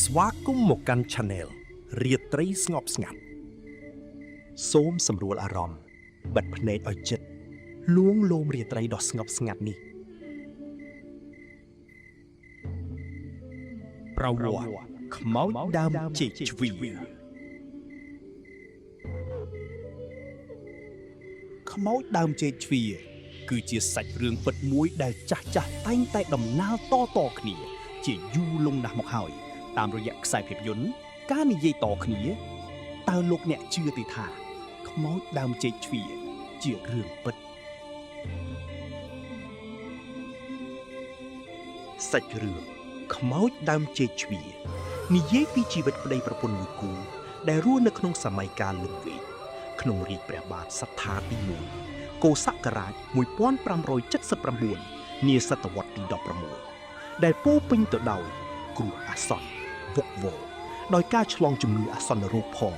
ស្វាគមន៍មកកាន់ Channel រាត្រីស្ងប់ស្ងាត់សូមសម្រួលអារម្មណ៍បិទភ្នែកឲ្យជិតលួងលោមរាត្រីដ៏ស្ងប់ស្ងាត់នេះប្រវត្តិខ្មោចដើមចេកជ្វីខ្មោចដើមចេកជ្វីគឺជាសាច់រឿងពិតមួយដែលចាស់តែងតែដំណាលតគ្នាជាយូរលង់ណាស់មកហើយតាមរយៈខ្សែភាពយន្តការនិយាយតគ្នាតើលោកអ្នកជឿទេថាខ្មោចដើមចេកជ្វីជារឿងពិតសាច់រឿងខ្មោចដើមចេកជ្វីនិយាយពីជីវិតប្តីប្រពន្ធមួយគូដែលរស់នៅក្នុងសម័យកាលលង្វែកក្នុងរាជព្រះបាទសត្ថាទី1កុសករាជ1579នាសតវត្សទី16ដែលពោពេញទៅដោយគ្រោះអាសន្នវឹកវរដោយការឆ្លងជំងឺអាសន្នរោគផង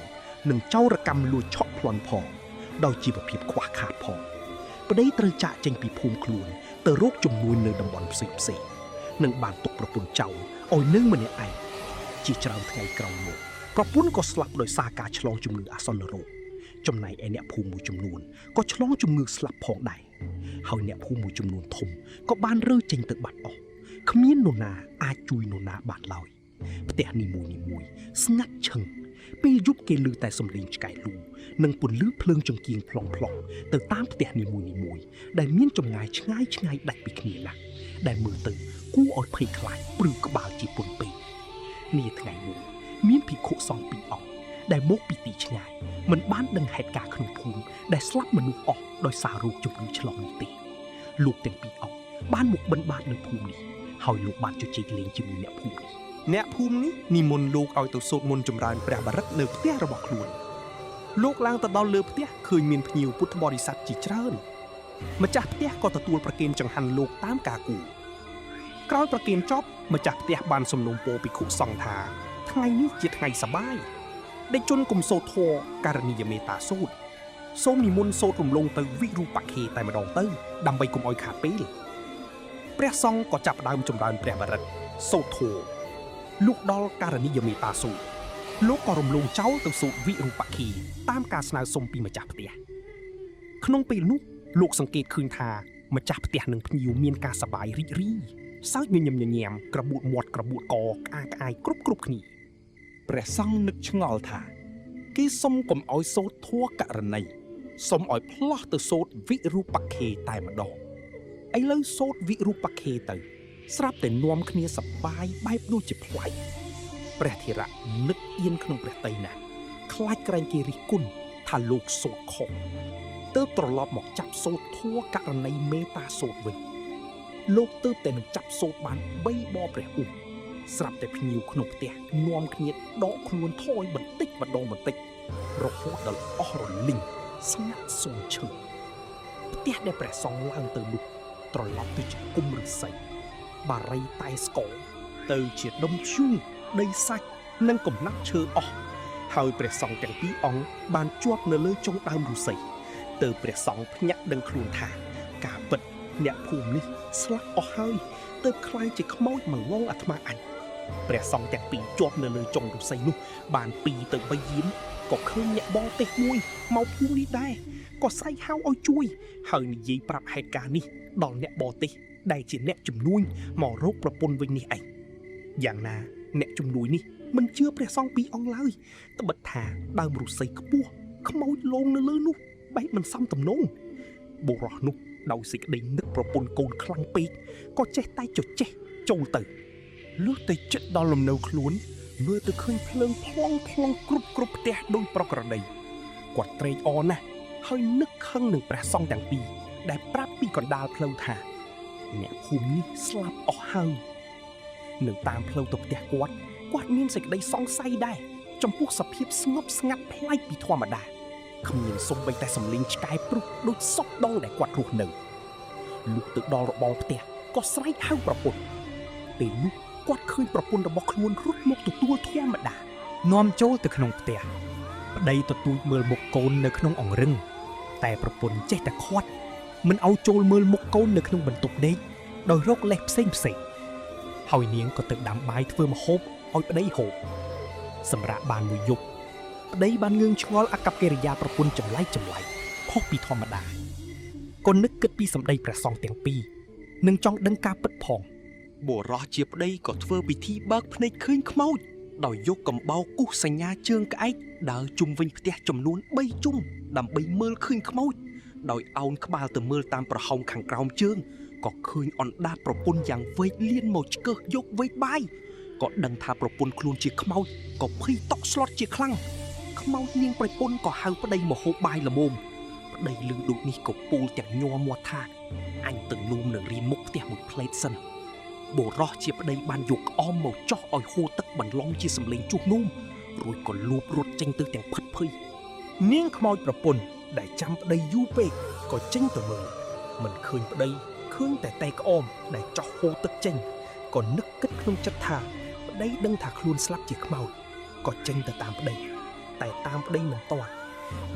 និងចោរកម្មលួចឆក់ប្លន់ផងដោយជីវភាពខ្វះខាតផងប្តីត្រូវចាកចេញពីភូមិខ្លួនទៅរកជំនួយនៅតំបន់ផ្សេងនិងបានទុកប្រពន្ធចោលឲ្យនៅម្នាក់ឯងជាច្រើនថ្ងៃក្រោយមកប្រពន្ធក៏ស្លាប់ដោយសារការឆ្លងជំងឺអាសន្នរោគចំណែកឯអ្នកភូមិមួយចំនួនក៏ឆ្លងជំងឺស្លាប់ផងដែរហើយអ្នកភូមិមួយចំនួនធំក៏បានរើចេញទៅបាត់អស់គ្មាននរណាអាចជួយនរណាបានឡើយផ្ទះនីមួយស្ងាត់ឈឹងពេលយប់គេឮតែសំឡេងឆ្កែលូនិងពន្លឺភ្លើងចង្គៀងផ្លុងទៅតាមផ្ទះនីមួយដែលមានចម្ងាយឆ្ងាយដាច់ពីគ្នាណាស់ដែលមើលទៅគួរឲ្យភ័យខ្លាចព្រឺក្បាលជាពន់ពេកនាថ្ងៃមួយមានភិក្ខុសង្ឃពីរអង្គដែលមកពីទីឆ្ងាយមិនបានដឹងហេតុការណ៍ក្នុងភូមិដែលស្លាប់មនុស្សអស់ដោយសាររោគជំងឺឆ្លងនេះទេលោកទាំងពីរអង្គបានមកបិណ្ឌបាតនៅភូមិនេះហើយលោកបានជជែកលេងជាមួយអ្នកភូមិនេះនិមន្តលោកឲ្យទៅសូត្រមន្តចម្រើនព្រះបរិត្តនៅផ្ទះរបស់ខ្លួនលោកឡើងទៅដល់លើផ្ទះឃើញមានភ្ញៀវពុទ្ធបរិស័ទជាច្រើនម្ចាស់ផ្ទះក៏ទទួលប្រគេនចង្ហាន់លោកតាមការគួរក្រោយប្រគេនចប់ម្ចាស់ផ្ទះបានសំណូមពរភិក្ខុសង្ឃថាថ្ងៃនេះជាថ្ងៃសប្បាយដេចជន់គុំសូត្រធម៌ករណីយមេត្តាសូត្រសូមនិមន្តសូត្ររំលងទៅវិរូបខេតែម្ដងទៅដើម្បីកុំឲ្យខាតពេលព្រះសង្ឃក៏ចាប់ផ្ដើមចម្រើនព្រះបរិត្តសូត្រធម៌លុះដល់ករណីយមេត្តាសូត្រលោកក៏រំលងចោលទៅសូត្រវិរូបខេតាមការស្នើសុំពីម្ចាស់ផ្ទះក្នុងពេលនោះលោកសង្កេតឃើញថាម្ចាស់ផ្ទះនិងភ្ញៀវមានការសប្បាយរីករាយសើចញញឹមញញែមក្របួតមាត់ក្របួតកក្អាយគ្រប់គ្នាព្រះសង្ឃនឹកឆ្ងល់ថាគេសុំកុំឲ្យសូត្រធម៌ករណីសុំឲ្យផ្លោះទៅសូត្រវិរូបខេតែម្ដងឥឡូវសូត្រវិរូបខេទៅស្រាប់តែនាំគ្នាសប្បាយបែបដូចជាប្លែកព្រះធរៈនឹកអៀនក្នុងព្រះតីណាស់ខ្លាចក្រែងគេរិះគន់ថាលោកសូត្រខុសទើបត្រឡប់មកចាប់សូត្រធម៌ករណីមេត្តាសូត្រវិញលោកទើបតែនឹងចាប់សូត្របាន3បបព្រះឧបស្រាប់តែភ្ញៀវក្នុងផ្ទះនាំគ្នាដកខ្លួនថយបន្តិចម្ដងរហូតដល់អស់រលីងស្ងាត់សូន្យឈឹងផ្ទះដែលព្រះសង្ឃឡើងទៅនោះត្រឡប់ទៅជាគុំឫស្សីបារីតែស្គរទៅជាដុំធ្យូងដីសាច់និងកំណាប់ឈើអស់ហើយព្រះសង្ឃទាំងពីរអង្គបានជាប់នៅលើចុងដើមឫស្សីទើបព្រះសង្ឃភ្ញាក់ដឹងខ្លួនថាការពិតអ្នកភូមិនេះស្លាប់អស់ហើយទើបខ្លាចជាខ្មោចមកងងអាត្មាអញព្រះសង្ឃទាំងពីរជាប់នៅលើចុងឫស្សីនោះបាន2ទៅ3យាមក៏ឃើញអ្នកបរទេសមួយមកភូមិនេះដែរក៏ស្រែកហៅឲ្យជួយហើយនិយាយប្រាប់ហេតុការណ៍នេះដល់អ្នកបរទេសដែលជាអ្នកជំនួញមករកប្រពន្ធវិញនេះឯងយ៉ាងណាអ្នកជំនួយនេះមិនជឿព្រះសង្ឃពីរអង្គឡើយត្បិតថាដើមឫស្សីខ្ពស់ខ្មោចលងនៅលើនោះបែបមិនសមទំនងបុរសនោះដោយសេចក្តីនឹកប្រពន្ធកូនខ្លាំងពេកក៏ចេះតែចចេះចូលទៅលុះទៅចិត្តដល់លំនៅខ្លួនមើលទៅឃើញភ្លើងផ្លង់គ្រប់ផ្ទះដោយប្រក្រតីគាត់ត្រេកអរណាស់ហើយនឹកខឹងនឹងព្រះសង្ឃទាំងពីរដែលប្រាប់ពីកណ្ដាលផ្លូវថាអ្នកភូមិនេះស្លាប់អស់ហើយនៅតាមផ្លូវទៅផ្ទះគាត់មានសេចក្តីសង្ស័យដែរចំពោះសភាពស្ងប់ស្ងាត់ប្លែកពីធម្មតាគ្មានសូម្បីតែសំឡេងឆ្កែព្រុសដូចសពដងដែលគាត់រស់នៅលុះទៅដល់របងផ្ទះក៏ស្រែកហៅប្រពន្ធពេលនោះគាត់ឃើញប្រពន្ធរបស់ខ្លួនរត់មកទទួលធម្មតានាំចូលទៅក្នុងផ្ទះប្តីទទូចមើលមុខកូននៅក្នុងអង្រឹងតែប្រពន្ធចេះតែខាត់មិនឲ្យចូលមើលមុខកូននៅក្នុងបន្ទប់ដេកដោយរកលេសផ្សេងហើយនាងក៏ទៅដាំបាយធ្វើម្ហូប ឲ្យប្តីហូបសម្រាប់បានមួយយប់ប្តីបានងឿងឆ្ងល់អាកប្បកិរិយាប្រពន្ធចម្លែកខុសពីធម្មតាក៏នឹកគិតពីសម្ដីព្រះសង្ឃទាំងពីរនិងចង់ដឹងការពិតផងបុរសជាប្តីក៏ធ្វើពិធីបើកភ្នែកឃើញខ្មោចដោយយកកំបោរគូសសញ្ញាជើងក្អែកដើរជុំវិញផ្ទះចំនួន3ជុំដើម្បីមើលឃើញខ្មោចដោយឱនក្បាលទៅមើលតាមប្រហោងខាងក្រោមជើងក៏ឃើញអណ្ដាតប្រពន្ធយ៉ាងវែកលៀនមកឆ្កឹះយកវែកបាយក៏ដឹងថាប្រពន្ធខ្លួនជាខ្មោចក៏ភ័យតក់ស្លុតជាខ្លាំងខ្មោចនាងប្រពន្ធក៏ហៅប្តីមកហូបបាយល្មមប្តីលឺដូចនេះក៏ពូលទាំងញ័រមាត់ថាអញទៅលូមនឹងរៀមមុខផ្ទះមួយផ្លេតសិនបុរសជាប្តីបានយកក្អមមកចោះឲ្យហូរទឹកបន្លំជាសម្លេងជុះនោះរួចក៏លូបរត់ចេញទៅទាំងផិតភ័យនាងខ្មោចប្រពន្ធដែលចាំប្តីយូរពេកក៏ចេញទៅមើលមិនឃើញប្តីឃើញតែក្អមដែលចោះហូរទឹកចេញក៏នឹកគិតក្នុងចិត្តថាប្តីដឹងថាខ្លួនស្លាប់ជាខ្មោចក៏ចេញទៅតាមប្តីតែតាមប្តីមិនទាន់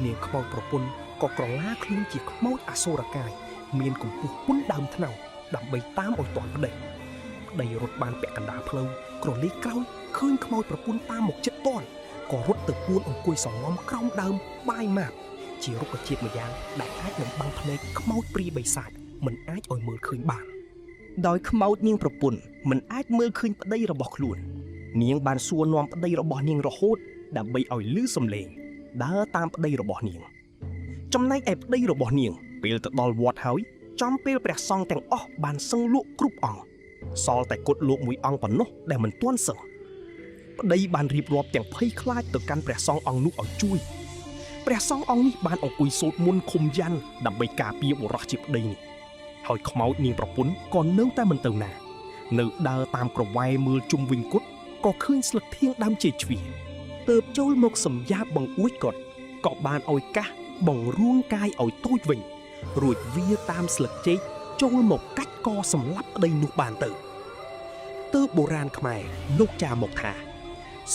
នាងខ្មោចប្រពន្ធក៏ក្រឡាខ្លួនជាខ្មោចអសុរកាយមានកម្ពស់ពុនដើមថ្នោតដើម្បីតាមឲ្យទាន់ប្តីរត់បានពាក់កណ្ដាលផ្លូវក្រឡេកក្រោយឃើញខ្មោចប្រពន្ធតាមមកជិតទាន់ក៏រត់ទៅពួនអង្គុយសងំក្រោមដើមបាយម៉ាប់ជារុក្ខជាតិម្យ៉ាងដែលអាចបំបាំងភ្នែកខ្មោចព្រាយបិសាចមិនអាចឲ្យមើលឃើញបានដោយខ្មោចនាងប្រពន្ធមិនអាចមើលឃើញប្តីរបស់ខ្លួននាងបានសួរនាំប្តីរបស់នាងរហូតដើម្បីឲ្យឮសំឡេងដើរតាមប្តីរបស់នាងចំណែកឯប្តីរបស់នាងពេលទៅដល់វត្តហើយចំពេលព្រះសង្ឃទាំងអស់បានសឹងលក់គ្រប់អង្គសល់តែគត់លោកមួយអង្គប៉ុណ្ណោះដែលមិនទាន់សឹងប្តីបានរៀបរាប់ទាំងភ័យខ្លាចទៅកាន់ព្រះសង្ឃអង្គនោះឲ្យជួយព្រះសង្ឃអង្គនេះបានអង្គុយសូត្រមន្តឃុំយ៉ាន់ដើម្បីការពារបុរសជាប្តីនេះហើយខ្មោចនាងប្រពន្ធក៏នៅតែមិនទៅណានៅដើរតាមក្រវ៉ែមើលជុំវិញគត់ក៏ឃើញស្លឹកធៀងដើមចេកជ្វាទើបចូលមកសំយ៉ាបបង្អួចគាត់ក៏បានឲ្យកាសបង្រួងកាយឲ្យតូចវិញរួចវាតាមស្លឹកចេកចូលមកកាច់កសម្លាប់ប្តីនោះបានទៅបុរាណខ្មែរលោកចាមកថា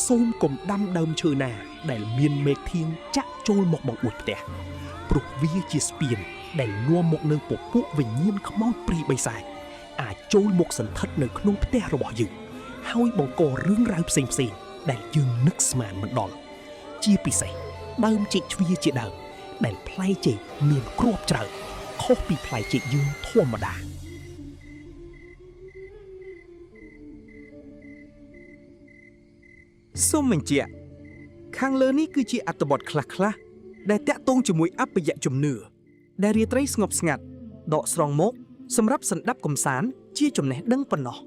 សូមកុំដាំដើមឈើណាដែលមានមេឃធៀងចាក់ចូលមកបង្អួចផ្ទះព្រោះវាជាស្ពានដែលនាំមកនៅពពួកវិញ្ញាណខ្មោចព្រាយបិសាចអាចចូលមកសន្ធិដ្ឋនៅក្នុងផ្ទះរបស់យើងហើយបង្ករឿងរ៉ាវផ្សេងដែលយើងនឹកស្មានមិនដល់ជាពិសេសដើមចេកជ្វាជាដើមដែលផ្លែចេកមានគ្រាប់ច្រើនខុសពីផ្លែចេកយើងធម្មតាសូមបញ្ជាក់ខាងលើនេះគឺជាអត្ថបទខ្លះៗដែលតាក់ទងជាមួយអពយជំនឿដែលរាត្រីស្ងប់ស្ងាត់ដកស្រង់មកសម្រាប់សន្តាប់កំសាន្តជាចំណេះដឹងប៉ុណ្ណោះ